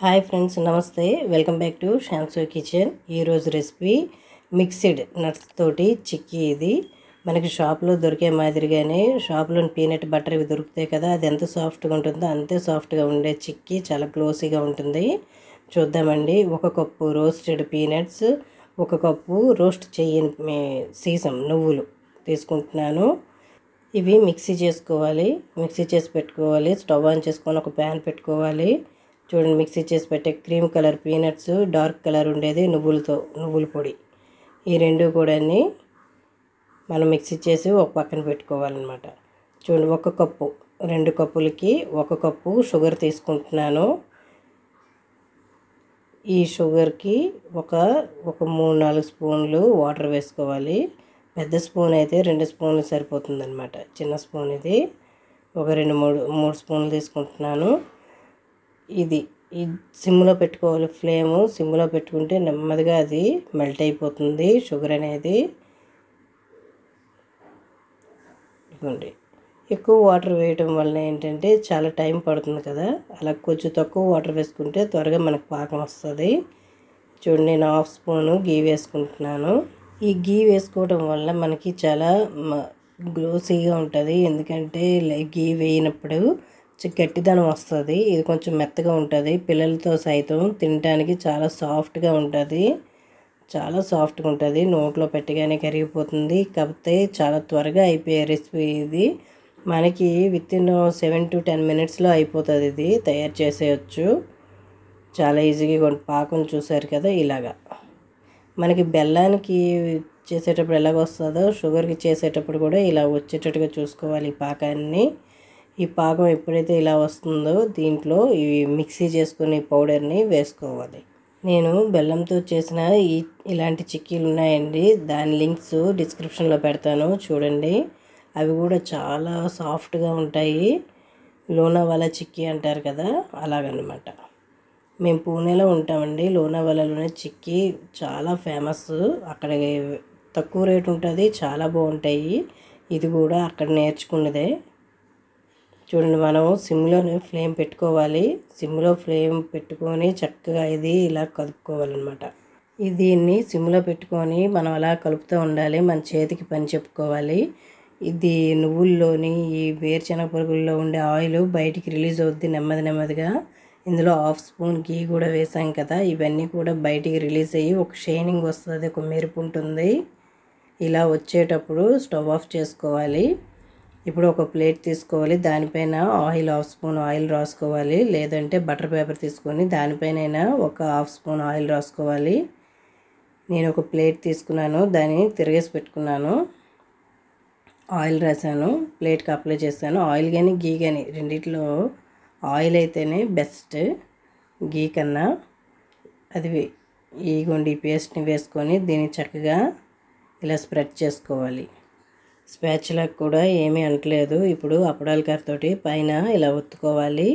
Hi friends, namaste. Welcome back to షాన్సో kitchen. ఈరోజు recipe mixed nuts తోటి చిక్కీ. ఇది మనకి షాప్లో దొరికే మాదిరిగానే షాప్లోని పీనట్ బటర్ ఇవి దొరుకుతాయి కదా, అది ఎంత సాఫ్ట్గా ఉంటుందో అంతే సాఫ్ట్గా ఉండే చిక్కీ, చాలా గ్లోసీగా ఉంటుంది. చూద్దామండి. 1 cup roasted peanuts, 1 cup roast చేయని సీసం నువ్వులు తీసుకుంటున్నాను. ఇవి మిక్సీ చేసుకోవాలి. మిక్సీ చేసి పెట్టుకోవాలి. స్టవ్ ఆన్ చేసుకొని ఒక ప్యాన్ పెట్టుకోవాలి. చూడండి, మిక్సీ చేసి పెట్టే cream colour peanuts, dark colour ఉండేది నువ్వుల పొడి, ఈ రెండు కూడా మనం మిక్సీ చేసి ఒక పక్కన పెట్టుకోవాలన్నమాట. చూడండి, 1 కప్పు, 2 కప్పులకి 1 కప్పు షుగర్ తీసుకుంటున్నాను. ఈ షుగర్కి ఒక 3-4 స్పూన్లు వాటర్ వేసుకోవాలి. పెద్ద స్పూన్ అయితే 2 స్పూన్లు సరిపోతుందన్నమాట. చిన్న స్పూన్ ఇది ఒక 2-3 స్పూన్లు తీసుకుంటున్నాను. ఇది సిమ్లో పెట్టుకోవాలి. ఫ్లేము సిమ్లో పెట్టుకుంటే నెమ్మదిగా అది మెల్ట్ అయిపోతుంది షుగర్ అనేది. ఇదిగోండి, ఎక్కువ వాటర్ వేయటం వల్ల ఏంటంటే చాలా టైం పడుతుంది కదా, అలా కొంచెం తక్కువ వాటర్ వేసుకుంటే త్వరగా మనకు పాకం వస్తుంది. చూడండి, నేను 1/2 స్పూను గీ వేసుకుంటున్నాను. ఈ గీ వేసుకోవడం వల్ల మనకి చాలా గ్లోసీగా ఉంటుంది. ఎందుకంటే గీ వేయినప్పుడు గట్టిదనం వస్తుంది. ఇది కొంచెం మెత్తగా ఉంటుంది. పిల్లలతో సైతం తినడానికి చాలా సాఫ్ట్గా ఉంటుంది. నోట్లో పెట్టగానే కరిగిపోతుంది. కాకపోతే చాలా త్వరగా అయిపోయే రెసిపీ ఇది. మనకి వితిన్ 7 to 10 మినిట్స్లో అయిపోతుంది. ఇది తయారు చేసేయచ్చు చాలా ఈజీగా. పాకం చూసారు కదా, ఇలాగా మనకి బెల్లానికి చేసేటప్పుడు ఎలాగ వస్తుందో షుగర్కి చేసేటప్పుడు కూడా ఇలా వచ్చేటట్టుగా చూసుకోవాలి ఈ పాకాన్ని. ఈ పాకం ఎప్పుడైతే ఇలా వస్తుందో దీంట్లో ఈ మిక్సీ చేసుకుని పౌడర్ని వేసుకోవాలి. నేను బెల్లంతో చేసిన ఇలాంటి చిక్కీలు ఉన్నాయండి, దాని లింక్స్ డిస్క్రిప్షన్లో పెడతాను, చూడండి. అవి కూడా చాలా సాఫ్ట్గా ఉంటాయి. లోనావాలా చిక్కీ అంటారు కదా, అలాగనమాట. మేము పూణేలో ఉంటామండి. లోనావాలాలోనే చిక్కీ చాలా ఫేమస్. అక్కడ తక్కువ రేటు ఉంటుంది, చాలా బాగుంటాయి. ఇది కూడా అక్కడ నేర్చుకున్నదే. చూడండి, మనం సిమ్లోనే ఫ్లేమ్ పెట్టుకోవాలి. సిమ్లో ఫ్లేమ్ పెట్టుకొని చక్కగా ఇది ఇలా కలుపుకోవాలన్నమాట. దీన్ని సిమ్లో పెట్టుకొని మనం అలా కలుపుతూ ఉండాలి. మన చేతికి పని చెప్పుకోవాలి. ఇది నువ్వుల్లోని ఈ వేరుశనగ పురుగుల్లో ఉండే ఆయిల్ బయటికి రిలీజ్ అవుద్ది నెమ్మదిగా. ఇందులో 1/2 స్పూన్ గీ కూడా వేసాం కదా, ఇవన్నీ కూడా బయటికి రిలీజ్ అయ్యి ఒక షైనింగ్ వస్తుంది, ఒక మెరుపు ఉంటుంది. ఇలా వచ్చేటప్పుడు స్టవ్ ఆఫ్ చేసుకోవాలి. ఇప్పుడు ఒక ప్లేట్ తీసుకోవాలి. దానిపైన 1/2 స్పూన్ ఆయిల్ రాసుకోవాలి. లేదంటే బటర్ పేపర్ తీసుకొని దానిపైన ఒక 1/2 స్పూన్ ఆయిల్ రాసుకోవాలి. నేను ఒక ప్లేట్ తీసుకున్నాను, దాన్ని తిరిగేసి పెట్టుకున్నాను. ఆయిల్ రాసాను, ప్లేట్కి అప్లై చేశాను. ఆయిల్ కానీ గీ కానీ రెండిట్లో ఆయిల్ అయితేనే బెస్ట్ గీ కన్నా. అది ఈ పేస్ట్ని వేసుకొని దీన్ని చక్కగా ఇలా స్ప్రెడ్ చేసుకోవాలి. స్పాచులాకి కూడా ఏమీ అంటలేదు. ఇప్పుడు అప్పడాల కర్రతోటి పైన ఇలా ఒత్తుకోవాలి.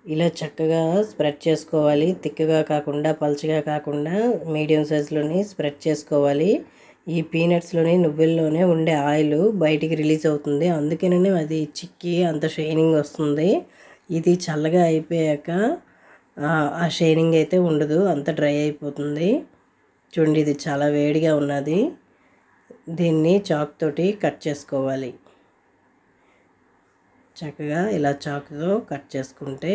ఇలా చక్కగా స్ప్రెడ్ చేసుకోవాలి. థిక్గా కాకుండా పల్చగా కాకుండా మీడియం సైజులోని స్ప్రెడ్ చేసుకోవాలి. ఈ పీనట్స్లోని నువ్వుల్లోనే ఉండే ఆయిల్ బయటికి రిలీజ్ అవుతుంది, అందుకనే అది చిక్కీ అంత షైనింగ్ వస్తుంది. ఇది చల్లగా అయిపోయాక ఆ షైనింగ్ అయితే ఉండదు, అంత డ్రై అయిపోతుంది. చూడండి, ఇది చాలా వేడిగా ఉన్నది. దీన్ని చాక్ తోటి కట్ చేసుకోవాలి. చక్కగా ఇలా చాకుతో కట్ చేసుకుంటే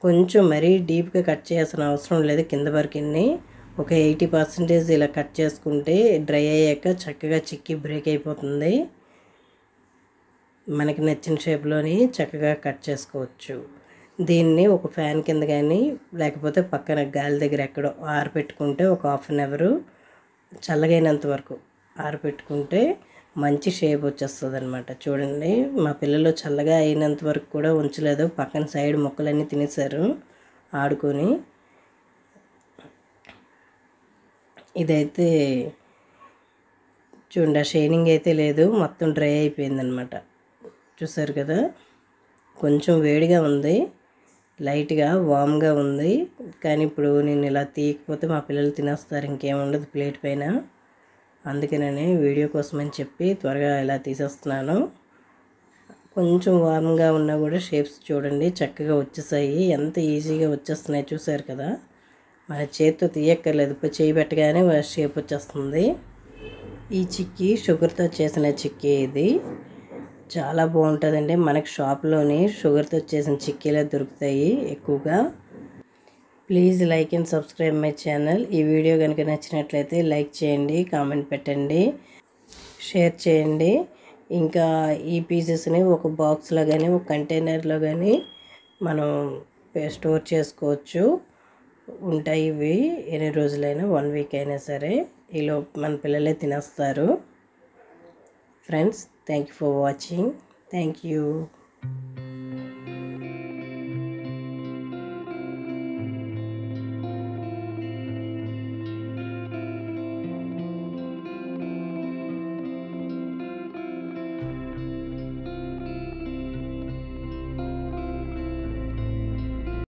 కొంచెం మరీ డీప్గా కట్ చేయాల్సిన అవసరం లేదు. కింద వరకు ఒక 80% ఇలా కట్ చేసుకుంటే డ్రై అయ్యాక చక్కగా చిక్కీ బ్రేక్ అయిపోతుంది. మనకి నచ్చిన షేప్లోని చక్కగా కట్ చేసుకోవచ్చు. దీన్ని ఒక ఫ్యాన్ కింద కానీ లేకపోతే పక్కన గాలి దగ్గర ఎక్కడో ఆరబెట్టుకుంటే ఒక 1/2 అవర్ చల్లగైనంత వరకు ఆరబెట్టుకుంటే మంచి షేప్ వచ్చేస్తుంది అనమాట. చూడండి, మా పిల్లలు చల్లగా అయినంత వరకు కూడా ఉంచలేదు, పక్కన సైడ్ ముక్కలన్నీ తినేసారు ఆడుకొని. ఇదైతే చూడండి, ఆ షైనింగ్ అయితే లేదు, మొత్తం డ్రై అయిపోయిందనమాట. చూసారు కదా, కొంచెం వేడిగా ఉంది, లైట్గా వామ్గా ఉంది. కానీ ఇప్పుడు నేను ఇలా తీయకపోతే మా పిల్లలు తినేస్తారు, ఇంకేముండదు ప్లేట్ పైన. అందుకనే వీడియో కోసం అని చెప్పి త్వరగా ఇలా తీసేస్తున్నాను. కొంచెం వార్మ్గా ఉన్నా కూడా షేప్స్ చూడండి చక్కగా వచ్చేసాయి. ఎంత ఈజీగా వచ్చేస్తున్నాయి చూసారు కదా. మన చేతితో తీయక్కర్లేదు, చేయి పెట్టగానే షేప్ వచ్చేస్తుంది. ఈ చిక్కీ షుగర్తో చేసిన చిక్కీ ఇది. చాలా బాగుంటుందండి. మనకి షాప్లోని షుగర్తో చేసిన చిక్కీలే దొరుకుతాయి ఎక్కువగా. Please like and subscribe my channel. ఈ వీడియో కనుక నచ్చినట్లయితే లైక్ చేయండి, కామెంట్ పెట్టండి, షేర్ చేయండి. ఇంకా ఈ పీసెస్ని ఒక బాక్స్లో కానీ ఒక కంటైనర్లో కానీ మనం స్టోర్ చేసుకోవచ్చు. ఉంటాయి ఇవి ఎన్ని రోజులైనా, 1 వీక్ అయినా సరే. ఈలో మన పిల్లలే తినేస్తారు. Friends, thank you for watching. Thank you.